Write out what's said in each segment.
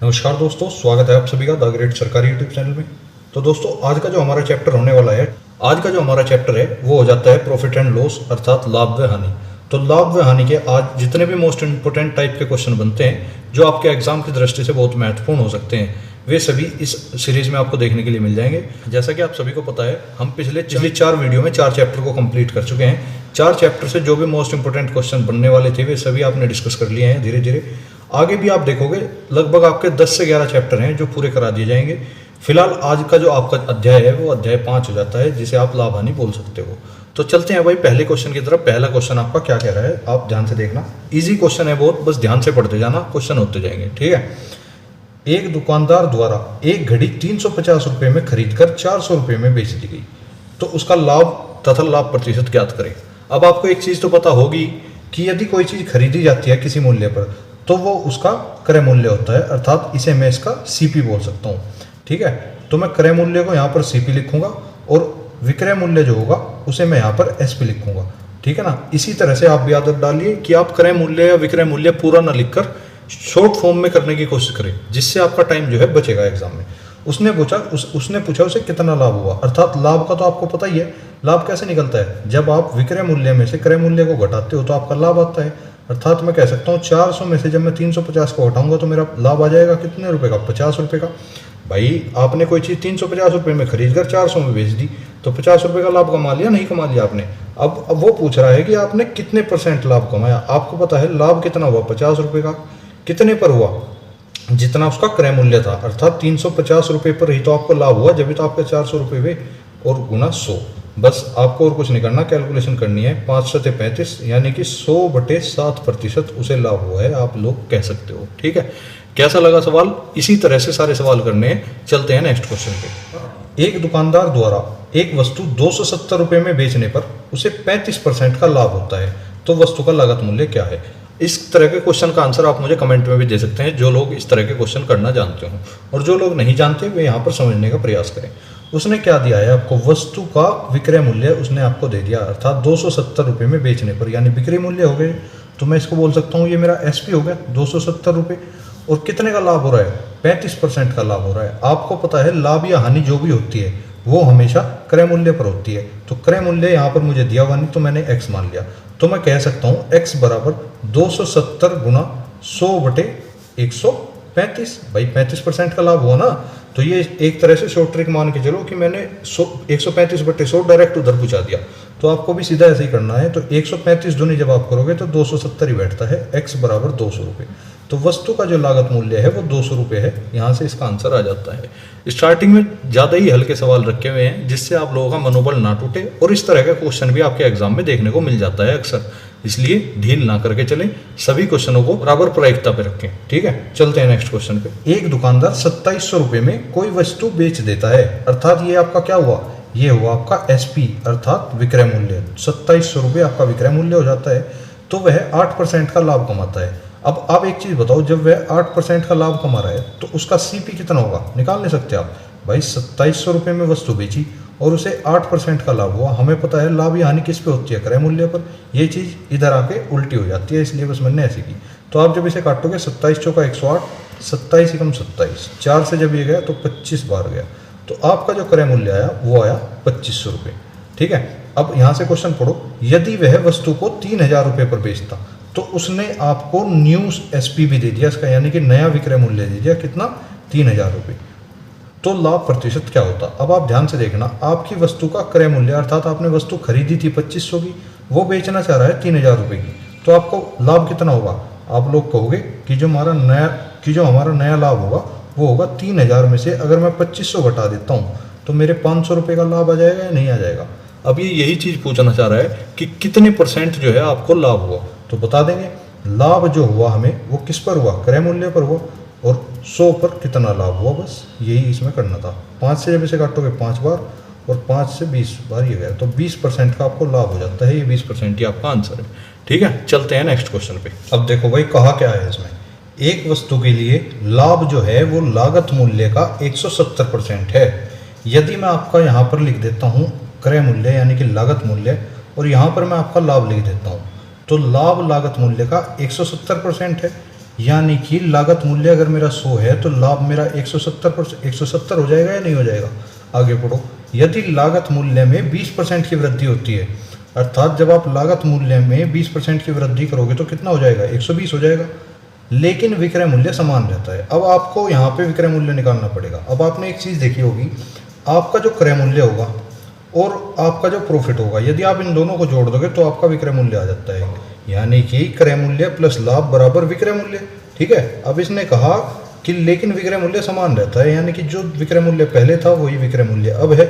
नमस्कार दोस्तों, स्वागत है आप सभी का द ग्रेट सरकारी यूट्यूब चैनल में। तो दोस्तों आज का जो हमारा चैप्टर होने वाला है, आज का जो हमारा चैप्टर है वो हो जाता है प्रॉफिट एंड लॉस, अर्थात लाभ व हानि। तो लाभ व हानि के आज जितने भी मोस्ट इंपोर्टेंट टाइप के क्वेश्चन बनते हैं जो आपके एग्जाम की दृष्टि से बहुत महत्वपूर्ण हो सकते हैं, वे सभी इस सीरीज में आपको देखने के लिए मिल जाएंगे। जैसा कि आप सभी को पता है, हम पिछले 4 वीडियो में 4 चैप्टर को कंप्लीट कर चुके हैं। 4 चैप्टर से जो भी मोस्ट इंपोर्टेंट क्वेश्चन बनने वाले थे वे सभी आपने डिस्कस कर लिए हैं। धीरे धीरे आगे भी आप देखोगे लगभग आपके 10 से 11 चैप्टर हैं जो पूरे करा दिए जाएंगे। फिलहाल आज का जो आपका अध्याय है वो अध्याय 5 हो जाता है, जिसे आप लाभ हानि बोल सकते हो। तो चलते हैं भाई पहले क्वेश्चन की तरफ। पहला क्वेश्चन आपका क्या कह रहा है, आप ध्यान से देखना। इजी क्वेश्चन है बहुत, बस ध्यान से पढ़ते जाना, क्वेश्चन होते जाएंगे, ठीक है। एक दुकानदार द्वारा एक घड़ी 350 रुपये में खरीद कर 400 रुपये में बेच दी गई, तो उसका लाभ तथा लाभ प्रतिशत ज्ञात करें। अब आपको एक चीज़ तो पता होगी कि यदि कोई चीज़ खरीदी जाती है किसी मूल्य पर तो वो उसका क्रय मूल्य होता है, अर्थात इसे मैं इसका सीपी बोल सकता हूँ, ठीक है। तो मैं क्रय मूल्य को यहाँ पर सीपी लिखूंगा और विक्रय मूल्य जो होगा उसे मैं यहाँ पर एसपी लिखूंगा, ठीक है ना। इसी तरह से आप भी आदत डालिए कि आप क्रय मूल्य या विक्रय मूल्य पूरा ना लिखकर शॉर्ट फॉर्म में करने की कोशिश करें, जिससे आपका टाइम जो है बचेगा एग्जाम में। उसने पूछा उसे कितना लाभ हुआ, अर्थात लाभ का तो आपको पता ही है। लाभ कैसे निकलता है, जब आप विक्रय मूल्य में से क्रय मूल्य को घटाते हो तो आपका लाभ आता है। अर्थात मैं कह सकता हूँ 400 में से जब मैं 350 को हटाऊंगा तो मेरा लाभ आ जाएगा कितने रुपए का, 50 रुपये का। भाई आपने कोई चीज़ 350 रुपये में खरीद कर 400 में बेच दी तो 50 रुपये का लाभ कमा लिया, नहीं कमा लिया आपने। अब वो पूछ रहा है कि आपने कितने % लाभ कमाया। आपको पता है लाभ कितना हुआ, 50 रुपये का। कितने पर हुआ, जितना उसका क्रय मूल्य था, अर्थात 350 रुपये पर ही तो आपको लाभ हुआ, जब भी तो आपके 400 रुपये हुए और गुना 100। बस आपको और कुछ नहीं करना, कैलकुलेशन करनी है। 5 से 35 यानी कि 100/7% उसे लाभ हुआ है, आप लोग कह सकते हो, ठीक है। कैसा लगा सवाल, इसी तरह से सारे सवाल करने हैं। चलते हैं नेक्स्ट क्वेश्चन पे। एक दुकानदार द्वारा एक वस्तु 270 रुपये में बेचने पर उसे 35% का लाभ होता है, तो वस्तु का लागत मूल्य क्या है। इस तरह के क्वेश्चन का आंसर आप मुझे कमेंट में भी दे सकते हैं, जो लोग इस तरह के क्वेश्चन करना जानते हो, और जो लोग नहीं जानते वे यहाँ पर समझने का प्रयास करें। उसने क्या दिया है आपको, वस्तु का विक्रय मूल्य उसने आपको दे दिया, अर्थात 270 रुपये में बेचने पर, यानी बिक्री मूल्य हो गए, तो मैं इसको बोल सकता हूँ ये मेरा एसपी हो गया 270 रुपये। और कितने का लाभ हो रहा है, 35% का लाभ हो रहा है। आपको पता है लाभ या हानि जो भी होती है वो हमेशा क्रय मूल्य पर होती है, तो क्रय मूल्य यहाँ पर मुझे दिया हुआ नहीं तो मैंने एक्स मान लिया, तो मैं कह सकता हूँ x बराबर 270 गुना 100/135। भाई 35% का लाभ हुआ ना, तो ये एक तरह से शॉर्ट ट्रिक मान के चलो कि मैंने 135/100 डायरेक्ट उधर पहुँचा दिया। तो आपको भी सीधा ऐसे ही करना है, तो 135 दूनी जब आप करोगे तो 270 ही बैठता है, x बराबर 200 रुपये। तो वस्तु का जो लागत मूल्य है वो 200 रुपये है, यहाँ से इसका आंसर आ जाता है। स्टार्टिंग में ज़्यादा ही हल्के सवाल रखे हुए हैं, जिससे आप लोगों का मनोबल ना टूटे, और इस तरह का क्वेश्चन भी आपके एग्जाम में देखने को मिल जाता है अक्सर, इसलिए ढील ना करके चलें, सभी क्वेश्चनों को बराबर प्रायिकता पे रखें, ठीक है। चलते हैं नेक्स्ट क्वेश्चन पे। एक दुकानदार 2700 रुपये में कोई वस्तु बेच देता है, अर्थात ये आपका क्या हुआ, ये हुआ आपका एसपी, अर्थात विक्रय मूल्य। 2700 रुपये आपका विक्रय मूल्य हो जाता है, तो वह 8% का लाभ कमाता है। अब आप एक चीज़ बताओ, जब वह 8% का लाभ कमा रहा है तो उसका सीपी कितना होगा, निकाल नहीं सकते आप। भाई 2700 रुपये में वस्तु बेची और उसे 8% का लाभ हुआ। हमें पता है लाभ या हानि किस पे होती है, क्रय मूल्य पर। ये चीज़ इधर आके उल्टी हो जाती है, इसलिए बस मैंने ऐसे की। तो आप जब इसे काटोगे 27 चौका 108, 27 एकम 27, 4 से जब ये गया तो 25 बार गया, तो आपका जो क्रय मूल्य आया वो आया 2500 रुपये, ठीक है। अब यहाँ से क्वेश्चन पढ़ो, यदि वह वस्तु को 3000 रुपये पर बेचता तो उसने आपको न्यू एसपी भी दे दिया इसका, यानी कि नया विक्रय मूल्य दे दिया, कितना, 3000 रुपये, तो लाभ प्रतिशत क्या होता। अब आप ध्यान से देखना, आपकी वस्तु का क्रय मूल्य, अर्थात आपने वस्तु खरीदी थी 2500 की, वो बेचना चाह रहा है 3000 रुपये की, तो आपको लाभ कितना होगा। आप लोग कहोगे कि जो हमारा नया लाभ होगा वो होगा 3000 में से अगर मैं 2500 घटा देता हूँ तो मेरे 500 रुपये का लाभ आ जाएगा या नहीं आ जाएगा। अब ये यही चीज़ पूछना चाह रहा है कि कितने % जो है आपको लाभ हुआ, तो बता देंगे लाभ जो हुआ हमें वो किस पर हुआ, क्रय मूल्य पर हुआ, और 100 पर कितना लाभ हुआ, बस यही इसमें करना था। 5 से जब इसे काटोगे 5 बार और 5 से 20 बार ये गया, तो 20% का आपको लाभ हो जाता है। ये 20% ही आपका आंसर है, ठीक है। चलते हैं नेक्स्ट क्वेश्चन पे। अब देखो भाई कहा क्या है इसमें, एक वस्तु के लिए लाभ जो है वो लागत मूल्य का 170% है। यदि मैं आपका यहाँ पर लिख देता हूँ क्रय मूल्य यानी कि लागत मूल्य, और यहाँ पर मैं आपका लाभ लिख देता हूँ, तो लाभ लागत मूल्य का 170% है। यानी कि लागत मूल्य अगर मेरा 100 है तो लाभ मेरा 170 हो जाएगा या नहीं हो जाएगा। आगे पढ़ो। यदि लागत मूल्य में 20% की वृद्धि होती है, अर्थात जब आप लागत मूल्य में 20% की वृद्धि करोगे तो कितना हो जाएगा, 120 हो जाएगा, लेकिन विक्रय मूल्य समान रहता है। अब आपको यहाँ पे विक्रय मूल्य निकालना पड़ेगा। अब आपने एक चीज़ देखी होगी, आपका जो क्रय मूल्य होगा और आपका जो प्रॉफिट होगा, यदि आप इन दोनों को जोड़ दोगे तो आपका विक्रय मूल्य आ जाता है, यानी कि क्रय मूल्य प्लस लाभ बराबर विक्रय मूल्य। ठीक है। अब इसने कहा कि लेकिन विक्रय मूल्य समान रहता है, यानी कि जो विक्रय मूल्य पहले था वही विक्रय मूल्य अब है,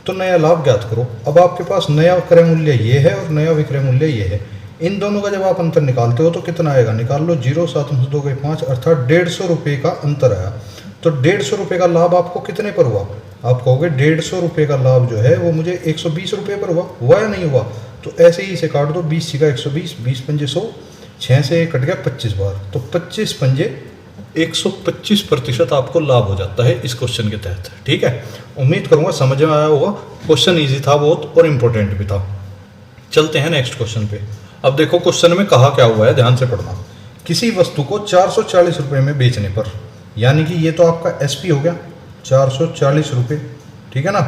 तो नया लाभ ज्ञात करो। अब आपके पास नया क्रय मूल्य ये है और नया विक्रय मूल्य ये है। इन दोनों का जब आप अंतर निकालते हो तो कितना आएगा, निकाल लो। 0 7 2 गए 5, अर्थात 150 रुपये का अंतर आया। तो 150 रुपये का लाभ आपको कितने पर हुआ, आप कहोगे 150 रुपये का लाभ जो है वो मुझे 120 रुपये पर हुआ या नहीं हुआ। तो ऐसे ही इसे काट दो, 20 का 120, 20 पंजे 100, 6 से कट गया 25 बार, तो 25 पंजे 125% आपको लाभ हो जाता है इस क्वेश्चन के तहत। ठीक है। उम्मीद करूंगा समझ में आया होगा। क्वेश्चन इजी था बहुत और इम्पोर्टेंट भी था। चलते हैं नेक्स्ट क्वेश्चन पे। अब देखो क्वेश्चन में कहा क्या हुआ है, ध्यान से पढ़ना। किसी वस्तु को 440 रुपये में बेचने पर, यानी कि ये तो आपका एसपी हो गया 440 रुपये, ठीक है ना।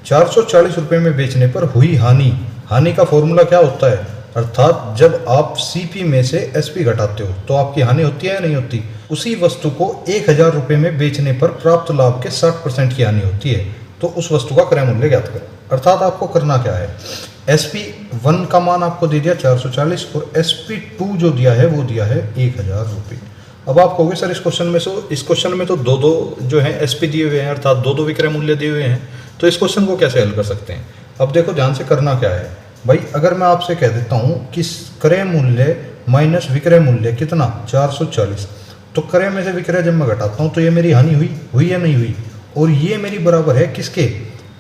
440 रुपये में बेचने पर हुई हानि का फॉर्मूला क्या होता है, अर्थात जब आप सीपी में से एसपी घटाते हो तो आपकी हानि होती है या नहीं होती। उसी वस्तु को 1000 रुपये में बेचने पर प्राप्त लाभ के 60% की हानि होती है, तो उस वस्तु का क्रय मूल्य ज्ञात करें। अर्थात आपको करना क्या है, SP1 का मान आपको दे दिया 440 और SP2 जो दिया है वो दिया है 1000 रुपये। अब आप कहोगे सर इस क्वेश्चन में तो दो जो है एसपी दिए हुए हैं, अर्थात दो विक्रय मूल्य दिए हुए हैं, तो इस क्वेश्चन को कैसे हल कर सकते हैं। अब देखो ध्यान से करना क्या है भाई, अगर मैं आपसे कह देता हूँ कि क्रय मूल्य माइनस विक्रय मूल्य कितना 440, तो क्रय में से विक्रय जब मैं घटाता हूँ तो ये मेरी हानि हुई या नहीं हुई, और ये मेरी बराबर है किसके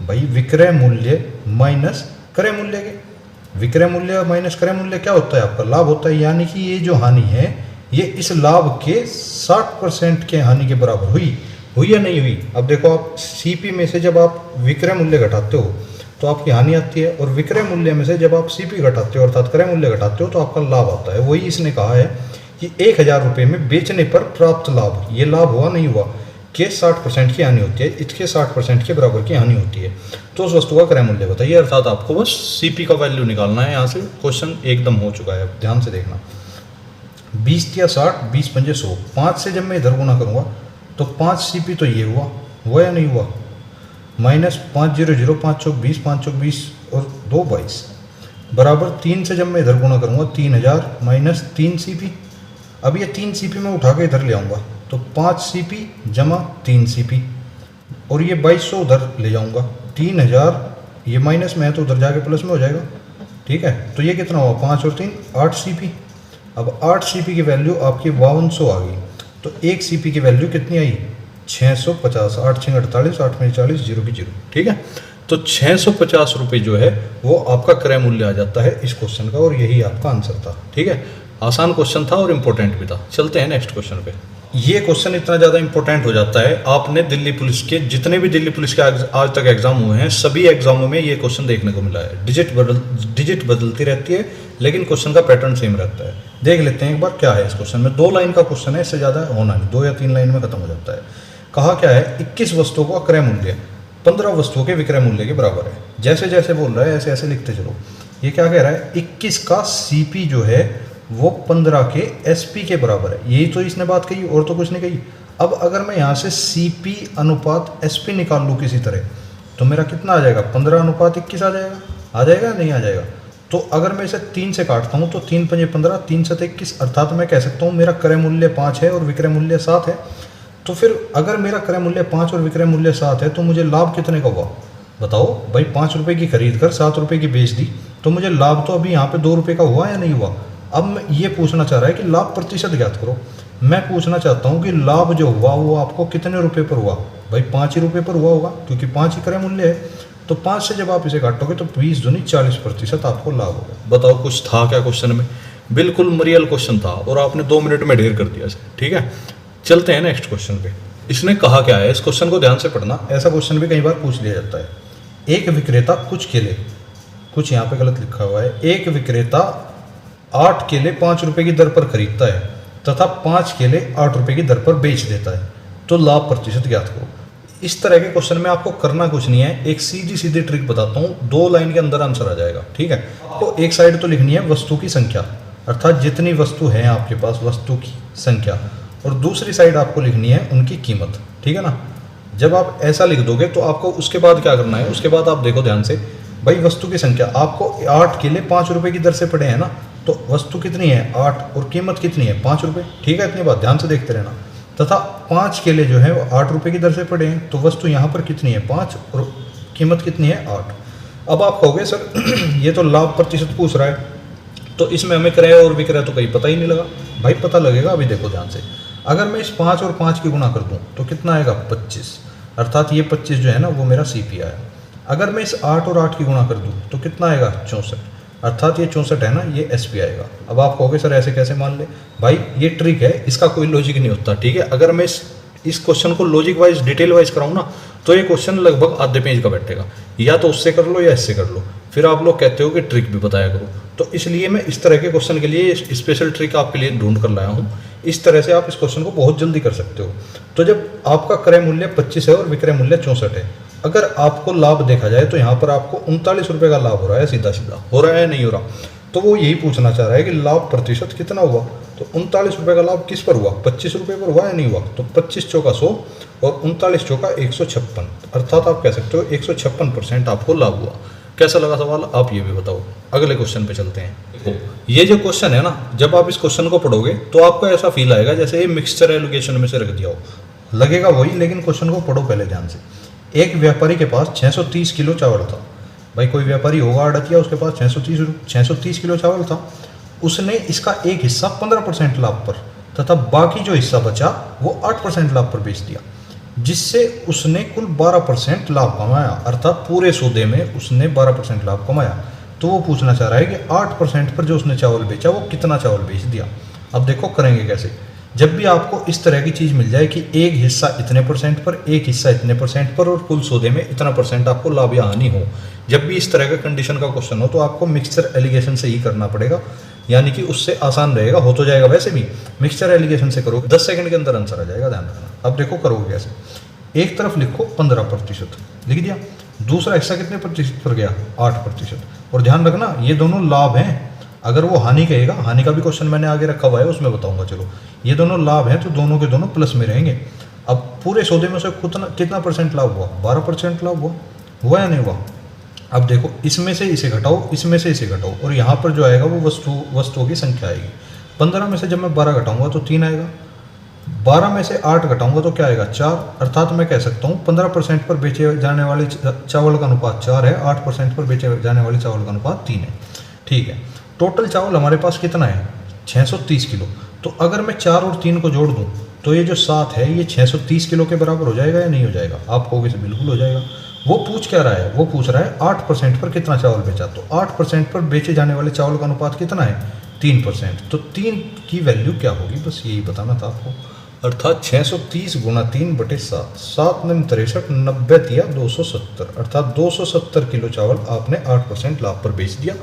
भाई, विक्रय मूल्य माइनस क्रय मूल्य के। विक्रय मूल्य माइनस क्रय मूल्य क्या होता है, आपका लाभ होता है, यानी कि ये जो हानि है ये इस लाभ के 60% के हानि के बराबर हुई या नहीं हुई। अब देखो आप सीपी में से जब आप विक्रय मूल्य घटाते हो तो आपकी हानि आती है, और विक्रय मूल्य में से जब आप सीपी घटाते हो अर्थात क्रय मूल्य घटाते हो तो आपका लाभ आता है। वही इसने कहा है कि 1000 रुपये में बेचने पर प्राप्त लाभ, ये लाभ हुआ नहीं हुआ, के 60% की हानि होती है, इसके 60% के बराबर की हानि होती है, तो उस वस्तु का क्रय मूल्य बताइए। अर्थात आपको बस सीपी का वैल्यू निकालना है। यहाँ से क्वेश्चन एकदम हो चुका है, ध्यान से देखना। 20 या 60, 20 पंजे 100, 5 से जब मैं इधर गुना करूँगा तो 5 सीपी तो ये हुआ या नहीं हुआ, माइनस 5 0 0, 5 चौक 20, 5 चौक 20 और 2 22 बराबर 3 से जब मैं इधर गुना करूँगा 3000 माइनस 3 सीपी। अब ये 3 सीपी मैं उठा के इधर ले आऊँगा तो 5 सीपी जमा 3 सीपी, और ये 2200 उधर ले जाऊँगा, 3000 ये माइनस में है तो उधर जाके प्लस में हो जाएगा। ठीक है। तो ये कितना हुआ, 5 और 3 8 सीपी। अब 8 सीपी की वैल्यू आपकी 5200 आ गई, तो 1 सीपी की वैल्यू कितनी आई, 650। 8 6 48, 8 में 40, 0 की 0। ठीक है। तो 650 रुपये जो है वो आपका क्रय मूल्य आ जाता है इस क्वेश्चन का, और यही आपका आंसर था। ठीक है। आसान क्वेश्चन था और इम्पोर्टेंट भी था। चलते हैं नेक्स्ट क्वेश्चन पे। ये क्वेश्चन इतना ज़्यादा इंपॉर्टेंट हो जाता है, आपने दिल्ली पुलिस के जितने भी दिल्ली पुलिस के आज तक एग्जाम हुए हैं सभी एग्जामों में ये क्वेश्चन देखने को मिला है। डिजिट बदलती रहती है लेकिन क्वेश्चन का पैटर्न सेम रहता है। देख लेते हैं एक बार क्या है इस क्वेश्चन में। 2 लाइन का क्वेश्चन है, इससे ज़्यादा होना नहीं, 2 या 3 लाइन में खत्म हो जाता है। कहा क्या है, 21 वस्तुओं का क्रय मूल्य 15 वस्तुओं के विक्रय मूल्य के बराबर है। जैसे जैसे बोल रहा है ऐसे ऐसे लिखते चलो। ये क्या कह रहा है, 21 का सीपी जो है वो 15 के एसपी के बराबर है। यही तो इसने बात कही और तो कुछ नहीं कही। अब अगर मैं यहाँ से सीपी अनुपात एसपी निकाल लूँ किसी तरह तो मेरा कितना आ जाएगा, 15 अनुपात 21 आ जाएगा नहीं आ जाएगा। तो अगर मैं इसे 3 से काटता हूँ तो 3 पंजे 15, 3 7 21, अर्थात मैं कह सकता हूँ मेरा क्रय मूल्य 5 है और विक्रय मूल्य 7 है। तो फिर अगर मेरा क्रय मूल्य 5 और विक्रय मूल्य 7 है तो मुझे लाभ कितने का हुआ बताओ भाई। 5 रुपये की खरीद कर 7 रुपये की बेच दी तो मुझे लाभ तो अभी यहाँ पे 2 रुपये का हुआ या नहीं हुआ। अब मैं ये पूछना चाह रहा है कि लाभ प्रतिशत ज्ञात करो। मैं पूछना चाहता हूँ कि लाभ जो हुआ वो आपको कितने रुपये पर हुआ भाई, 5 ही रुपये पर हुआ होगा क्योंकि 5 ही क्रय मूल्य है। तो 5 से जब आप इसे काटोगे तो 20 दूनी 40% आपको लाभ होगा। बताओ कुछ था क्या क्वेश्चन में, बिल्कुल मरियल क्वेश्चन था और आपने 2 मिनट में ढेर कर दिया इसे। ठीक है। चलते हैं नेक्स्ट क्वेश्चन पे। इसने कहा क्या है, इस क्वेश्चन को ध्यान से पढ़ना, ऐसा क्वेश्चन भी कई बार पूछ लिया जाता है। एक विक्रेता कुछ केले, कुछ यहाँ पे गलत लिखा हुआ है, एक विक्रेता 8 केले 5 रुपये की दर पर खरीदता है तथा 5 केले 8 रुपए की दर पर बेच देता है, तो लाभ प्रतिशत ज्ञात करो। इस तरह के क्वेश्चन में आपको करना कुछ नहीं है, एक सीधी सीधी ट्रिक बताता हूँ, 2 लाइन के अंदर आंसर आ जाएगा। ठीक है, आपको एक साइड तो लिखनी है वस्तु की संख्या, अर्थात जितनी वस्तु है आपके पास वस्तु की संख्या, और दूसरी साइड आपको लिखनी है उनकी कीमत। ठीक है ना। जब आप ऐसा लिख दोगे तो आपको उसके बाद क्या करना है, उसके बाद आप देखो ध्यान से, भाई वस्तु की संख्या आपको 8 केले 5 रुपए की दर से पड़े हैं ना, तो वस्तु कितनी है 8 और कीमत कितनी है 5 रुपए। ठीक है, इतनी बात ध्यान से देखते रहना। तथा 5 केले जो है वो 8 रुपए की दर से पड़े हैं, तो वस्तु यहाँ पर कितनी है 5 और कीमत कितनी है 8। अब आप कहोगे सर ये तो लाभ प्रतिशत पूछ रहा है, तो इसमें हमें क्रय और विक्रय तो कहीं पता ही नहीं लगा। भाई पता लगेगा, अभी देखो ध्यान से। अगर मैं इस 5 और 5 की गुणा कर दूं तो कितना आएगा 25, अर्थात ये 25 जो है ना वो मेरा CPI है। अगर मैं इस 8 और 8 की गुणा कर दूं तो कितना आएगा 64, अर्थात ये 64 है ना, ये SP आएगा। अब आप कहोगे सर ऐसे कैसे मान ले, भाई ये ट्रिक है, इसका कोई लॉजिक नहीं होता। ठीक है, अगर मैं इस क्वेश्चन को लॉजिक वाइज डिटेल वाइज कराऊँ ना, तो ये क्वेश्चन लगभग आधे पेज का बैठेगा, या तो उससे कर लो या इससे कर लो, फिर आप लोग कहते हो कि ट्रिक भी बताया करो। तो इसलिए मैं इस तरह के क्वेश्चन के लिए स्पेशल ट्रिक आपके लिए ढूंढ कर लाया हूँ। इस तरह से आप इस क्वेश्चन को बहुत जल्दी कर सकते हो। तो जब आपका क्रय मूल्य 25 है और विक्रय मूल्य 64 है, अगर आपको लाभ देखा जाए तो यहाँ पर आपको 39 रुपये का लाभ हो रहा है, सीधा सीधा हो रहा है नहीं हो रहा, तो वो यही पूछना चाह रहा है कि लाभ प्रतिशत कितना हुआ। तो 39 रुपये का लाभ किस पर हुआ, 25 रुपये पर हुआ या नहीं हुआ। तो 25 चौका 100 और 39 चौका 156, अर्थात आप कह सकते हो 156% आपको लाभ हुआ। कैसा लगा सवाल, आप ये भी बताओ। अगले क्वेश्चन पे चलते हैं। देखो ये जो क्वेश्चन है ना, जब आप इस क्वेश्चन को पढ़ोगे तो आपको ऐसा फील आएगा जैसे ये मिक्सचर एलोकेशन में से रख दिया हो, लगेगा वही, लेकिन क्वेश्चन को पढ़ो पहले ध्यान से। एक व्यापारी के पास 630 किलो चावल था। भाई कोई व्यापारी होगा अड़तिया, उसके पास 630 किलो चावल था। उसने इसका एक हिस्सा 15% लाभ पर तथा बाकी जो हिस्सा बचा वो 8% लाभ पर बेच दिया, जिससे उसने कुल 12% लाभ कमाया, अर्थात पूरे सौदे में उसने 12% लाभ कमाया। तो वो पूछना चाह रहा है कि 8% पर जो उसने चावल बेचा वो कितना चावल बेच दिया। अब देखो करेंगे कैसे। जब भी आपको इस तरह की चीज़ मिल जाए कि एक हिस्सा इतने % पर, एक हिस्सा इतने % पर और कुल सौदे में इतना % आपको लाभ या हानि हो, जब भी इस तरह का कंडीशन का क्वेश्चन हो तो आपको मिक्सचर एलिगेशन से ही करना पड़ेगा, यानी कि उससे आसान रहेगा, हो तो जाएगा। वैसे भी मिक्सचर एलिगेशन से करोगे 10 सेकंड के अंदर आंसर आ जाएगा, ध्यान रखना। अब देखो करोगे कैसे। एक तरफ लिखो 15% लिख दिया, दूसरा हिस्सा कितने % पर गया 8%, और ध्यान रखना ये दोनों लाभ हैं। अगर वो हानि कहेगा, हानि का भी क्वेश्चन मैंने आगे रखा हुआ है, उसमें बताऊंगा। चलो ये दोनों लाभ हैं तो दोनों के दोनों प्लस में रहेंगे। अब पूरे सौदे में से कितना % लाभ हुआ, 12% लाभ हुआ या नहीं हुआ। अब देखो इसमें से इसे घटाओ, इसमें से इसे घटाओ, और यहाँ पर जो आएगा वो वस्तुओं की संख्या आएगी। 15 में से जब मैं 12 घटाऊंगा तो 3 आएगा, 12 में से 8 घटाऊंगा तो क्या आएगा 4, अर्थात मैं कह सकता हूँ 15% पर बेचे जाने वाले चावल का अनुपात 4 है, 8% पर बेचे जाने वाले चावल का अनुपात 3 है। ठीक है, टोटल चावल हमारे पास कितना है 630 किलो। तो अगर मैं 4 और 3 को जोड़ दूं तो ये जो 7 है ये 630 किलो के बराबर हो जाएगा या नहीं हो जाएगा। आप कहोगे से बिल्कुल हो जाएगा। वो पूछ क्या रहा है, वो पूछ रहा है 8% पर कितना चावल बेचा। तो 8% पर बेचे जाने वाले चावल का अनुपात कितना है 3%। तो 3 की वैल्यू क्या होगी, बस यही बताना था आपको। अर्थात 630 गुणा 3/7, 7 9 63, 90 दिया 270, अर्थात 270 किलो चावल आपने 8% लाभ पर बेच दिया।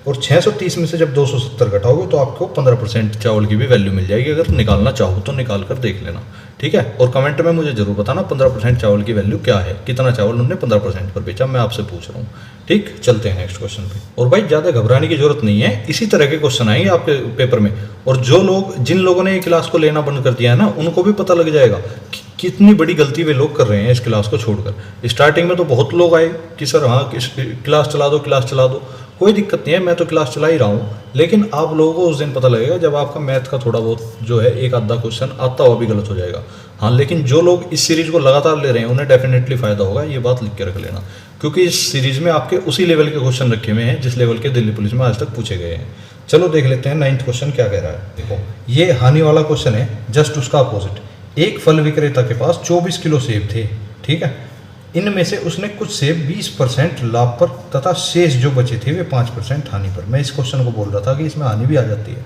और 630 में से जब 270 घटाओगे तो आपको 15% चावल की भी वैल्यू मिल जाएगी। अगर निकालना चाहो तो निकाल कर देख लेना, ठीक है। और कमेंट में मुझे जरूर बताना 15% चावल की वैल्यू क्या है, कितना चावल उन्होंने 15% पर बेचा, मैं आपसे पूछ रहा हूँ। ठीक, चलते हैं नेक्स्ट क्वेश्चन पे। और भाई ज़्यादा घबराने की जरूरत नहीं है, इसी तरह के क्वेश्चन आएंगे आपके पेपर में। और जिन लोगों ने ये क्लास को लेना बंद कर दिया है ना, उनको भी पता लग जाएगा कि कितनी बड़ी गलती वे लोग कर रहे हैं इस क्लास को छोड़कर। स्टार्टिंग में तो बहुत लोग आए कि सर हाँ क्लास चला दो, कोई दिक्कत नहीं है, मैं तो क्लास चला ही रहा हूँ। लेकिन आप लोगों को उस दिन पता लगेगा जब आपका मैथ का थोड़ा बहुत जो है एक आधा क्वेश्चन आता हुआ भी गलत हो जाएगा। हाँ, लेकिन जो लोग इस सीरीज को लगातार ले रहे हैं उन्हें डेफिनेटली फायदा होगा, ये बात लिख के रख लेना। क्योंकि इस सीरीज में आपके उसी लेवल के क्वेश्चन रखे हुए हैं जिस लेवल के दिल्ली पुलिस में आज तक पूछे गए हैं। चलो देख लेते हैं 9th क्वेश्चन क्या कह रहा है। देखो ये हानि वाला क्वेश्चन है, जस्ट उसका अपोजिट। एक फल विक्रेता के पास 24 किलो सेब थे, ठीक है। इनमें से उसने कुछ सेब 20% लाभ पर तथा शेष जो बचे थे वे 5% हानि पर। मैं इस क्वेश्चन को बोल रहा था कि इसमें हानि भी आ जाती है,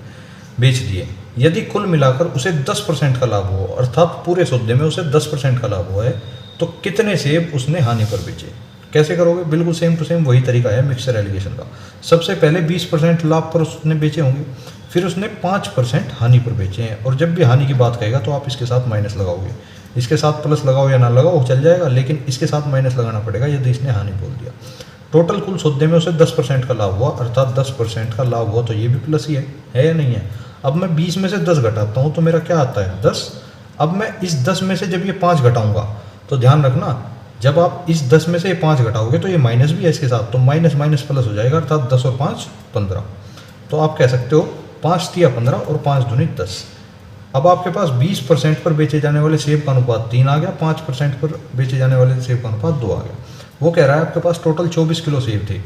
बेच दिए। यदि कुल मिलाकर उसे 10% का लाभ हो, अर्थात पूरे सौदे में उसे 10% का लाभ हुआ है, तो कितने सेब उसने हानि पर बेचे। कैसे करोगे, बिल्कुल सेम टू सेम वही तरीका है मिक्सचर एलिगेशन का। सबसे पहले 20% लाभ पर उसने बेचे होंगे, फिर उसने 5% हानि पर बेचे हैं। और जब भी हानि की बात कहेगा तो आप इसके साथ माइनस लगाओगे, इसके साथ प्लस लगाओ या ना लगाओ चल जाएगा, लेकिन इसके साथ माइनस लगाना पड़ेगा यदि इसने हानि बोल दिया। टोटल कुल सौदे में उसे 10% का लाभ हुआ, अर्थात 10% का लाभ हुआ, तो ये भी प्लस ही है या नहीं है। अब मैं 20 में से 10 घटाता हूँ तो मेरा क्या आता है 10। अब मैं इस 10 में से जब ये 5 घटाऊंगा तो ध्यान रखना, जब आप इस 10 में से ये 5 घटाओगे तो ये माइनस भी है इसके साथ, तो माइनस माइनस प्लस हो जाएगा, अर्थात 10 और 5 15। तो आप कह सकते हो 5 तिया 15 और 5 दूनी 10। अब आपके पास 20% पर बेचे जाने वाले सेब का अनुपात 3 आ गया, 5% पर बेचे जाने वाले सेब का अनुपात 2 आ गया। वो कह रहा है आपके पास टोटल 24 किलो सेब थे,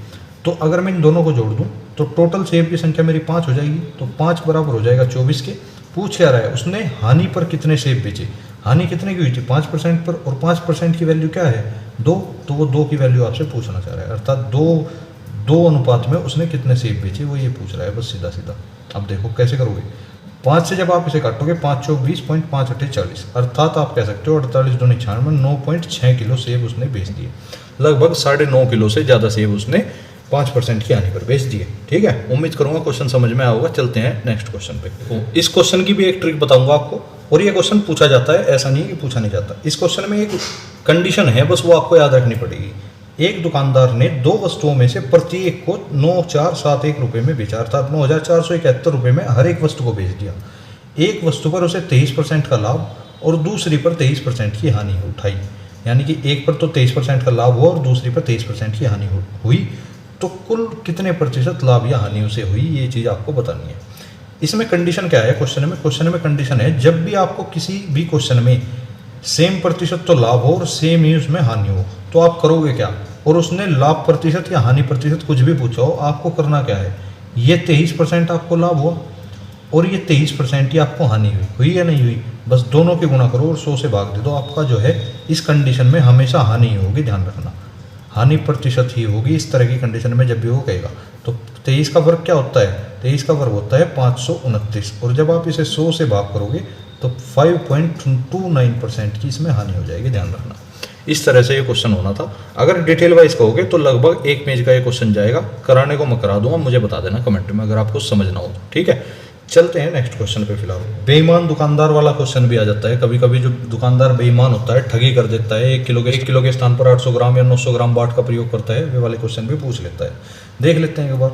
तो अगर मैं इन दोनों को जोड़ दूं तो टोटल सेब की संख्या मेरी 5 हो जाएगी, तो 5 बराबर हो जाएगा 24 के। पूछ क्या रहा है, उसने हानि पर कितने सेब बेचे, हानि कितने की हुई थी 5% पर, और 5% की वैल्यू क्या है 2, तो वो 2 की वैल्यू आपसे पूछना चाह रहा है, अर्थात 2 अनुपात में उसने कितने सेब बेचे वो ये पूछ रहा है, बस सीधा सीधा। अब देखो कैसे करोगे, 5 से जब आप इसे काटोगे 5 चौक 20, 5 अट्ठे 40, अर्थात आप कह सकते हो 48 दूनी 96, 9.6 किलो सेब उसने बेच दिए। लगभग 9.5 किलो से ज़्यादा सेब उसने 5% की हानि पर बेच दिए। ठीक है, उम्मीद करूंगा क्वेश्चन समझ में आया होगा। चलते हैं नेक्स्ट क्वेश्चन पे। इस क्वेश्चन की भी एक ट्रिक बताऊंगा आपको, और ये क्वेश्चन पूछा जाता है, ऐसा नहीं है कि पूछा नहीं जाता। इस क्वेश्चन में एक कंडीशन है, बस वो आपको याद रखनी पड़ेगी। एक दुकानदार ने 2 वस्तुओं में से प्रत्येक को 9,471 रुपये में बेचा, अर्थात 9,471 रुपये में हर एक वस्तु को बेच दिया। एक वस्तु पर उसे 23% का लाभ और दूसरी पर 23% की हानि उठाई, यानी कि एक पर तो 23% का लाभ हुआ और दूसरी पर 23% की हानि हुई, तो कुल कितने प्रतिशत लाभ या हानि उसे हुई, ये चीज़ आपको बतानी है। इसमें कंडीशन क्या है क्वेश्चन में कंडीशन है, जब भी आपको किसी भी क्वेश्चन में सेम प्रतिशत तो लाभ हो और सेम ही उसमें हानि हो, तो आप करोगे क्या। और उसने लाभ प्रतिशत या हानि प्रतिशत कुछ भी पूछा हो, आपको करना क्या है, ये 23% आपको लाभ हुआ और ये 23% ही आपको हानि हुई या नहीं हुई, बस दोनों के गुणा करो और 100 से भाग दे दो। आपका जो है इस कंडीशन में हमेशा हानि ही होगी, ध्यान रखना, हानि प्रतिशत ही होगी इस तरह की कंडीशन में जब भी वो कहेगा। तो 23 का वर्ग क्या होता है, 23 का वर्ग होता है 529, और जब आप इसे 100 से भाग करोगे तो 5.29% की इसमें हानि हो जाएगी, ध्यान रखना। इस तरह से ये क्वेश्चन होना था। अगर डिटेल वाइज कहोगे तो लगभग 1 पेज का ये क्वेश्चन जाएगा, कराने को मैं करा दूंगा, मुझे बता देना कमेंट में अगर आपको समझना हो तो। ठीक है, चलते हैं नेक्स्ट क्वेश्चन पे। फिलहाल बेईमान दुकानदार वाला क्वेश्चन भी आ जाता है कभी कभी। जो दुकानदार बेईमान होता है, ठगी कर देता है, 1 किलो के स्थान पर 800 ग्राम या 900 ग्राम बाट का प्रयोग करता है, वे वाले क्वेश्चन भी पूछ लेता है। देख लेते हैं एक बार।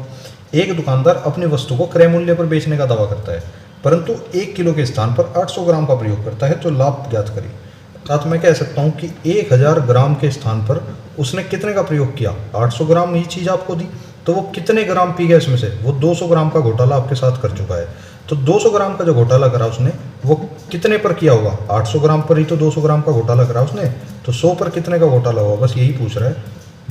एक दुकानदार अपनी वस्तु को क्रय मूल्य पर बेचने का दावा करता है, परंतु 1 किलो के स्थान पर 800 ग्राम का प्रयोग करता है, तो लाभ ज्ञात करें। अर्थात मैं कह सकता हूँ कि 1000 ग्राम के स्थान पर उसने कितने का प्रयोग किया, 800 ग्राम ही चीज़ आपको दी, तो वो कितने ग्राम पी गया इसमें से, वो 200 ग्राम का घोटाला आपके साथ कर चुका है। तो 200 ग्राम का जो घोटाला करा उसने वो कितने पर किया होगा, 800 ग्राम पर ही तो 200 ग्राम का घोटाला करा उसने, तो 100 पर कितने का घोटाला हुआ, बस यही पूछ रहा है।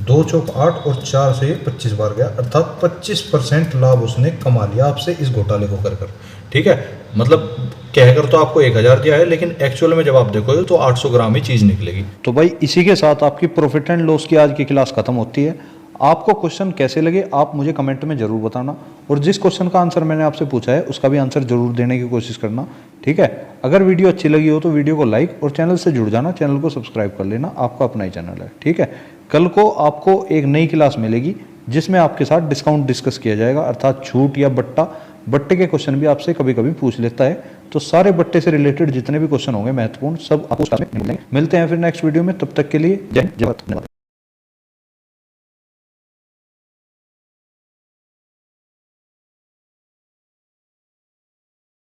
2 चौक 8 और 4 से 25 बार गया, अर्थात 25% लाभ उसने कमा लिया आपसे इस घोटाले को कर। ठीक है, मतलब कहकर तो आपको 1000 दिया है, लेकिन एक्चुअल में जब आप देखोगे तो 800 ग्राम ही चीज़ निकलेगी। तो भाई इसी के साथ आपकी प्रॉफिट एंड लॉस की आज की क्लास खत्म होती है। आपको क्वेश्चन कैसे लगे आप मुझे कमेंट में जरूर बताना, और जिस क्वेश्चन का आंसर मैंने आपसे पूछा है उसका भी आंसर जरूर देने की कोशिश करना। ठीक है, अगर वीडियो अच्छी लगी हो तो वीडियो को लाइक और चैनल से जुड़ जाना, चैनल को सब्सक्राइब कर लेना, आपका अपना ही चैनल है। ठीक है, कल को आपको एक नई क्लास मिलेगी जिसमें आपके साथ डिस्काउंट डिस्कस किया जाएगा, अर्थात छूट या बट्टे के क्वेश्चन भी आपसे कभी कभी पूछ लेता है, तो सारे बट्टे से रिलेटेड जितने भी क्वेश्चन होंगे महत्वपूर्ण, सब आपको मिलते हैं फिर नेक्स्ट वीडियो में। तब तक के लिए जय हिंद, जय भारत, धन्यवाद।